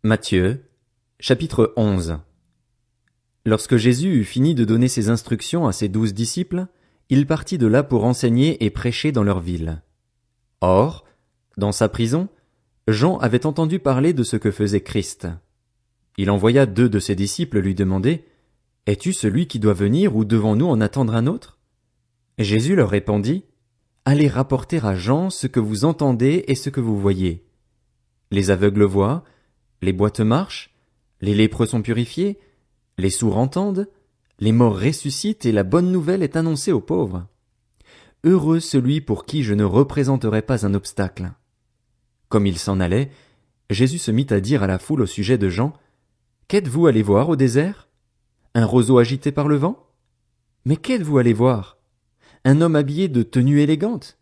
Matthieu, chapitre 11. Lorsque Jésus eut fini de donner ses instructions à ses 12 disciples, il partit de là pour enseigner et prêcher dans leur ville. Or, dans sa prison, Jean avait entendu parler de ce que faisait Christ. Il envoya 2 de ses disciples lui demander, « Es-tu celui qui doit venir ou devons-nous en attendre un autre ?» Jésus leur répondit, « Allez rapporter à Jean ce que vous entendez et ce que vous voyez. Les aveugles voient, les boiteux marchent, les lépreux sont purifiés, les sourds entendent, les morts ressuscitent et la bonne nouvelle est annoncée aux pauvres. Heureux celui pour qui je ne représenterai pas un obstacle. » Comme il s'en allait, Jésus se mit à dire à la foule au sujet de Jean, « Qu'êtes-vous allé voir au désert? Un roseau agité par le vent? Mais qu'êtes-vous allé voir? Un homme habillé de tenues élégantes?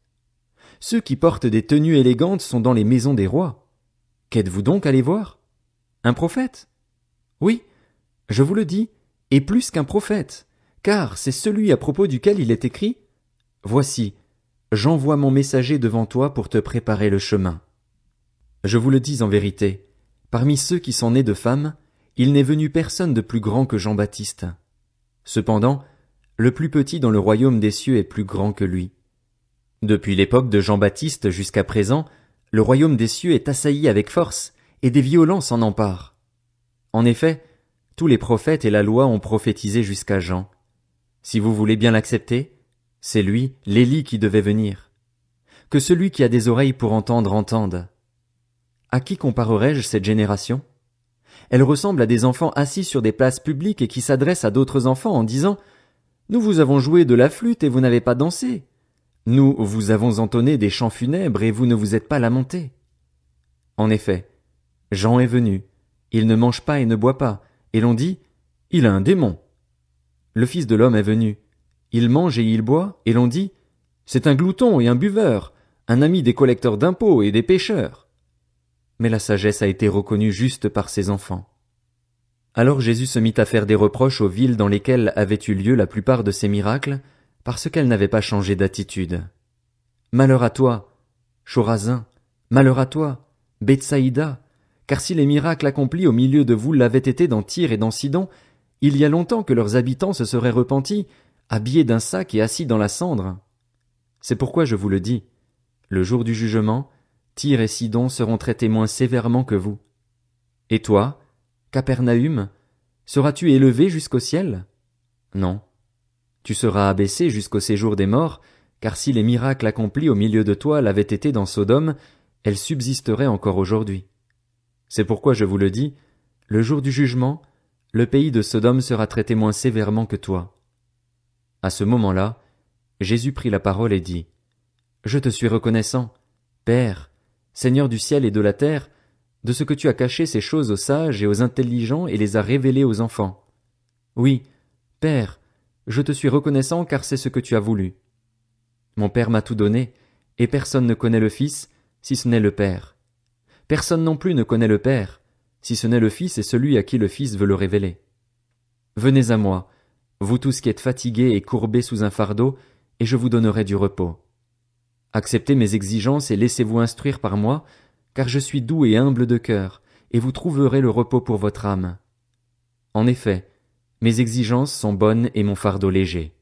Ceux qui portent des tenues élégantes sont dans les maisons des rois. Qu'êtes-vous donc allé voir? Un prophète? Oui, je vous le dis, et plus qu'un prophète, car c'est celui à propos duquel il est écrit, « Voici, j'envoie mon messager devant toi pour te préparer le chemin. » Je vous le dis en vérité, parmi ceux qui sont nés de femmes, il n'est venu personne de plus grand que Jean-Baptiste. Cependant, le plus petit dans le royaume des cieux est plus grand que lui. Depuis l'époque de Jean-Baptiste jusqu'à présent, le royaume des cieux est assailli avec force, et des violents s'en emparent. En effet, tous les prophètes et la loi ont prophétisé jusqu'à Jean. Si vous voulez bien l'accepter, c'est lui, l'Élie, qui devait venir. Que celui qui a des oreilles pour entendre entende. À qui comparerai-je cette génération? Elle ressemble à des enfants assis sur des places publiques et qui s'adressent à d'autres enfants en disant « Nous vous avons joué de la flûte et vous n'avez pas dansé. Nous vous avons entonné des chants funèbres et vous ne vous êtes pas lamentés. » En effet, Jean est venu, il ne mange pas et ne boit pas, et l'on dit « Il a un démon. » Le Fils de l'homme est venu, il mange et il boit, et l'on dit « C'est un glouton et un buveur, un ami des collecteurs d'impôts et des pécheurs. » Mais la sagesse a été reconnue juste par ses enfants. Alors Jésus se mit à faire des reproches aux villes dans lesquelles avaient eu lieu la plupart de ces miracles, parce qu'elles n'avaient pas changé d'attitude. Malheur à toi, Chorazin, malheur à toi, Bethsaïda, car si les miracles accomplis au milieu de vous l'avaient été dans Tyr et dans Sidon, il y a longtemps que leurs habitants se seraient repentis, habillés d'un sac et assis dans la cendre. C'est pourquoi je vous le dis, le jour du jugement, Tyr et Sidon seront traités moins sévèrement que vous. Et toi, Capernaüm, seras-tu élevé jusqu'au ciel? Non. Tu seras abaissé jusqu'au séjour des morts, car si les miracles accomplis au milieu de toi l'avaient été dans Sodome, elles subsisteraient encore aujourd'hui. C'est pourquoi je vous le dis, le jour du jugement, le pays de Sodome sera traité moins sévèrement que toi. À ce moment-là, Jésus prit la parole et dit, « Je te suis reconnaissant, Père, Seigneur du ciel et de la terre, de ce que tu as caché ces choses aux sages et aux intelligents et les as révélées aux enfants. Oui, Père, je te suis reconnaissant car c'est ce que tu as voulu. Mon Père m'a tout donné, et personne ne connaît le Fils, si ce n'est le Père. Personne non plus ne connaît le Père, si ce n'est le Fils et celui à qui le Fils veut le révéler. Venez à moi, vous tous qui êtes fatigués et courbés sous un fardeau, et je vous donnerai du repos. Acceptez mes exigences et laissez-vous instruire par moi, car je suis doux et humble de cœur, et vous trouverez le repos pour votre âme. En effet, mes exigences sont bonnes et mon fardeau léger.